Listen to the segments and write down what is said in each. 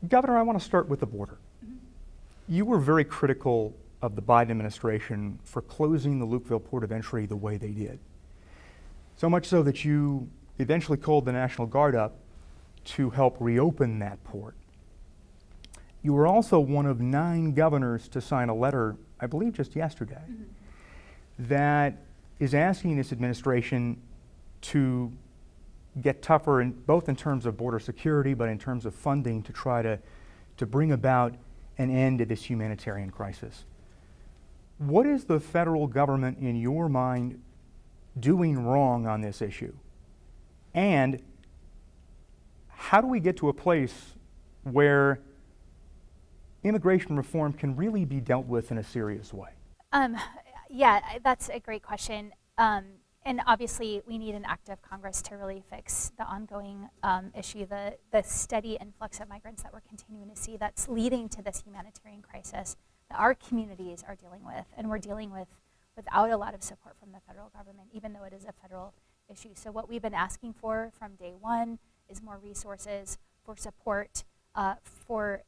Governor, I want to start with the border. You were very critical of the Biden administration for closing the Lukeville port of entry the way they did. So much so that you eventually called the National Guard up to help reopen that port. You were also one of 9 governors to sign a letter, I believe just yesterday, that is asking this administration to get tougher, both in terms of border security, but in terms of funding to try to bring about an end to this humanitarian crisis. What is the federal government, in your mind, doing wrong on this issue? And how do we get to a place where immigration reform can really be dealt with in a serious way? Yeah, that's a great question. And obviously, we need an act of Congress to really fix the ongoing issue, the steady influx of migrants that we're continuing to see that's leading to this humanitarian crisis that our communities are dealing with, and we're dealing with without a lot of support from the federal government, even though it is a federal issue. So what we've been asking for from day one is more resources for support for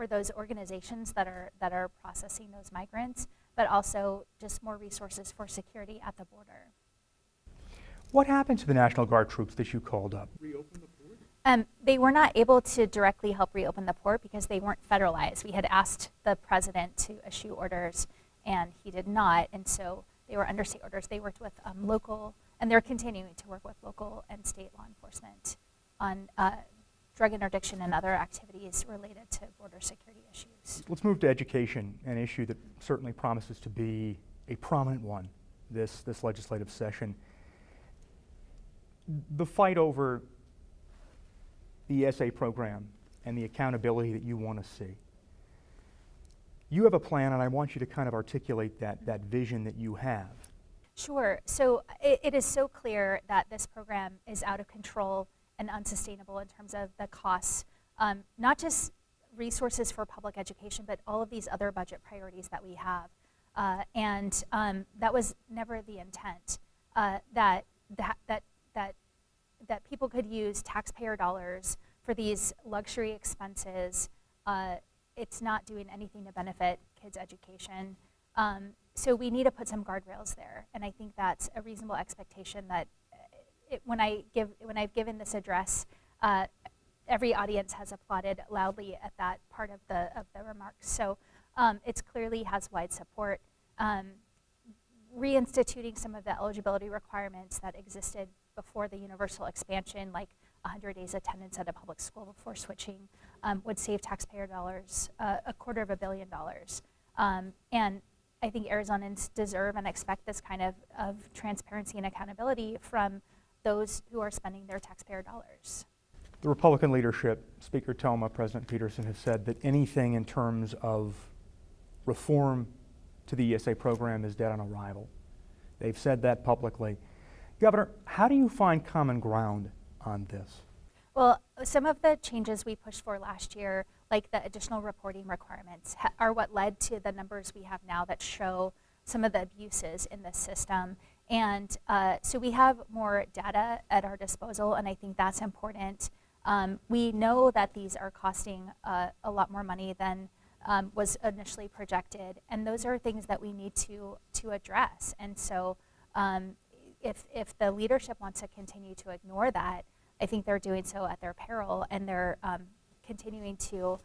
those organizations that are processing those migrants, but also just more resources for security at the border. What happened to the National Guard troops that you called up? Reopen the port? They were not able to directly help reopen the port because they weren't federalized. We had asked the president to issue orders, and he did not, and so they were under state orders. They worked with local, and they're continuing to work with local and state law enforcement on drug interdiction and other activities related to border security issues. Let's move to education, an issue that certainly promises to be a prominent one this legislative session. The fight over the ESA program and the accountability that you want to see. You have a plan, and I want you to kind of articulate that vision that you have. Sure. So it is so clear that this program is out of control and unsustainable in terms of the costs, not just resources for public education, but all of these other budget priorities that we have. And that was never the intent, that people could use taxpayer dollars for these luxury expenses. It's not doing anything to benefit kids' education. So we need to put some guardrails there, and I think that's a reasonable expectation that when I've given this address, every audience has applauded loudly at that part of the remarks. So it clearly has wide support. Reinstituting some of the eligibility requirements that existed before the universal expansion, like 100 days attendance at a public school before switching, would save taxpayer dollars, $250 million. And I think Arizonans deserve and expect this kind of transparency and accountability from those who are spending their taxpayer dollars. The Republican leadership, Speaker Toma, President Peterson, have said that anything in terms of reform to the ESA program is dead on arrival. They've said that publicly. Governor, how do you find common ground on this? Well, some of the changes we pushed for last year, like the additional reporting requirements, are what led to the numbers we have now that show some of the abuses in this system. And so we have more data at our disposal, and I think that's important. We know that these are costing a lot more money than was initially projected, and those are things that we need to address. And so if the leadership wants to continue to ignore that, I think they're doing so at their peril, and they're continuing to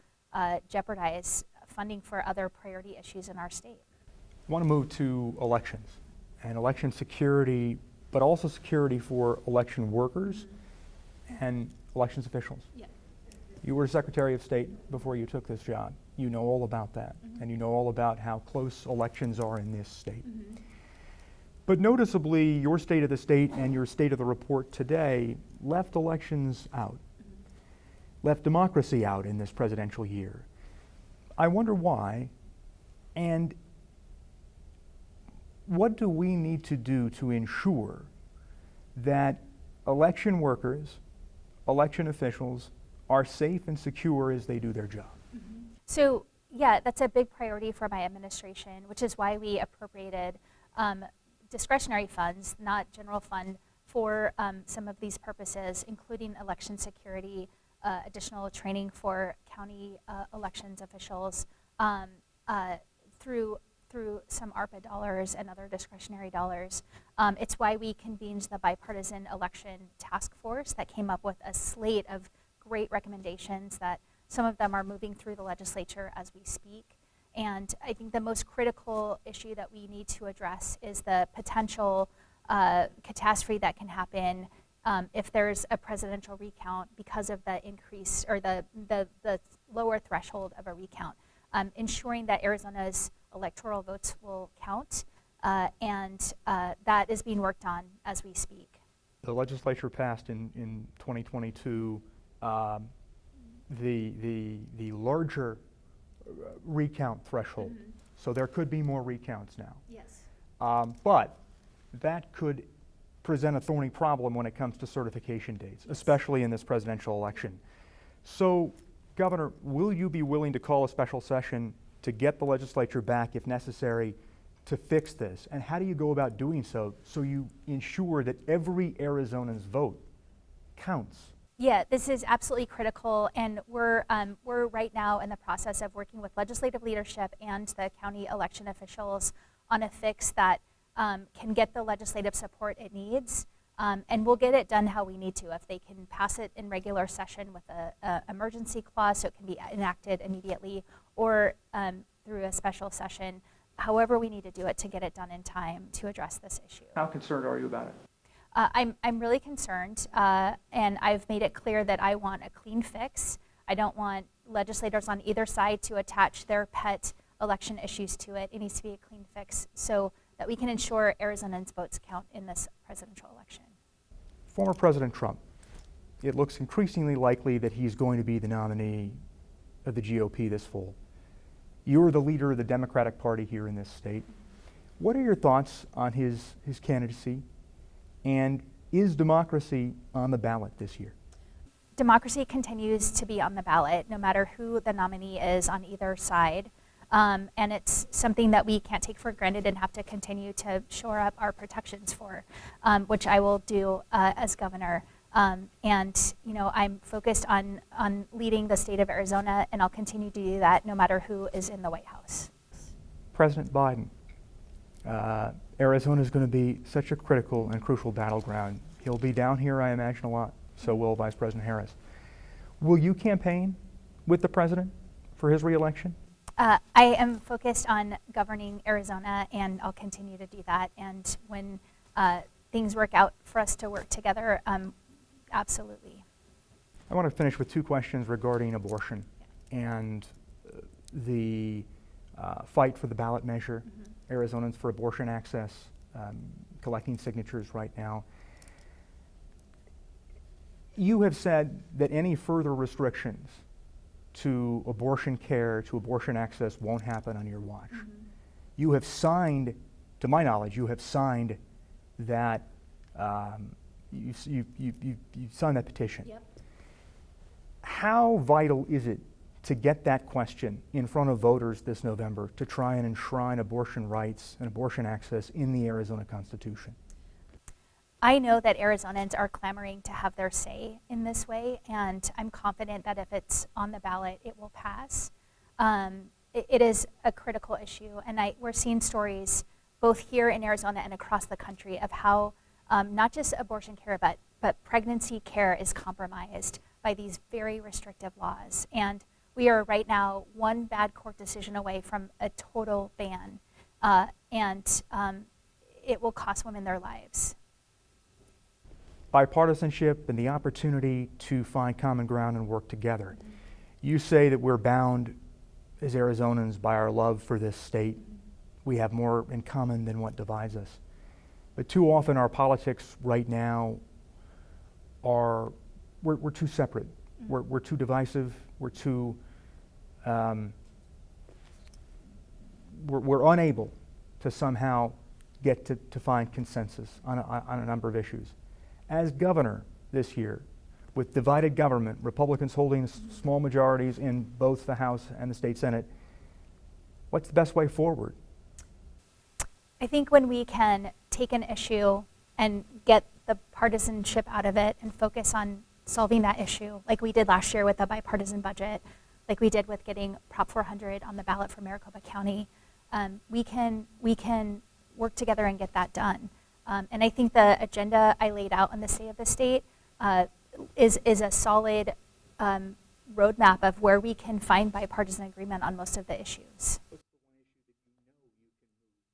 jeopardize funding for other priority issues in our state. I want to move to elections and election security, but also security for election workers and elections officials. Yeah. You were Secretary of State before you took this job. You know all about that, and you know all about how close elections are in this state. But noticeably, your state of the state and your state of the report today left elections out, left democracy out in this presidential year. I wonder why, and what do we need to do to ensure that election workers, election officials are safe and secure as they do their job? So yeah, that's a big priority for my administration, which is why we appropriated discretionary funds, not general fund, for some of these purposes, including election security additional training for county elections officials through some ARPA dollars and other discretionary dollars. It's why we convened the bipartisan election task force that came up with a slate of great recommendations that some of them are moving through the legislature as we speak. And I think the most critical issue that we need to address is the potential catastrophe that can happen if there's a presidential recount because of the increase or the lower threshold of a recount. Ensuring that Arizona's electoral votes will count, and that is being worked on as we speak. The legislature passed in 2022 the larger recount threshold. Mm-hmm. So there could be more recounts now. Yes. But that could present a thorny problem when it comes to certification dates, especially in this presidential election. So, Governor, will you be willing to call a special session to get the legislature back, if necessary, to fix this? And how do you go about doing so you ensure that every Arizonan's vote counts? Yeah, this is absolutely critical, and we're right now in the process of working with legislative leadership and the county election officials on a fix that can get the legislative support it needs, and we'll get it done how we need to. If they can pass it in regular session with a emergency clause so it can be enacted immediately, or through a special session, however we need to do it to get it done in time to address this issue. How concerned are you about it? I'm really concerned, and I've made it clear that I want a clean fix. I don't want legislators on either side to attach their pet election issues to it. It needs to be a clean fix so that we can ensure Arizonans' votes count in this presidential election. Former President Trump, it looks increasingly likely that he's going to be the nominee of the GOP this fall. You're the leader of the Democratic Party here in this state. What are your thoughts on his candidacy? And is democracy on the ballot this year? Democracy continues to be on the ballot, no matter who the nominee is on either side. And it's something that we can't take for granted and have to continue to shore up our protections for, which I will do as governor. And I'm focused on leading the state of Arizona, and I'll continue to do that no matter who is in the White House. President Biden. Arizona is going to be such a critical and crucial battleground. He'll be down here, I imagine, a lot. So will Vice President Harris. Will you campaign with the president for his reelection? I am focused on governing Arizona, and I'll continue to do that. And when things work out for us to work together, absolutely. I want to finish with two questions regarding abortion and the fight for the ballot measure. Mm-hmm. Arizonans for abortion access, collecting signatures right now. You have said that any further restrictions to abortion care, to abortion access won't happen on your watch. Mm-hmm. You have signed, to my knowledge, you have signed that, you signed that petition. Yep. How vital is it to get that question in front of voters this November to try and enshrine abortion rights and abortion access in the Arizona Constitution? I know that Arizonans are clamoring to have their say in this way, and I'm confident that if it's on the ballot, it will pass. It is a critical issue, and we're seeing stories both here in Arizona and across the country of how not just abortion care, but pregnancy care is compromised by these very restrictive laws. And we are right now one bad court decision away from a total ban, and it will cost women their lives. Bipartisanship and the opportunity to find common ground and work together. Mm-hmm. You say that we're bound as Arizonans by our love for this state. Mm-hmm. We have more in common than what divides us. But too often our politics right now we're too separate. Mm-hmm. We're too divisive. We're too, we're unable to somehow get to find consensus on a number of issues. As governor this year, with divided government, Republicans holding small majorities in both the House and the state Senate, what's the best way forward? I think when we can take an issue and get the partisanship out of it and focus on solving that issue, like we did last year with the bipartisan budget, like we did with getting Prop 400 on the ballot for Maricopa County, we can work together and get that done. And I think the agenda I laid out on the State of the State is a solid roadmap of where we can find bipartisan agreement on most of the issues.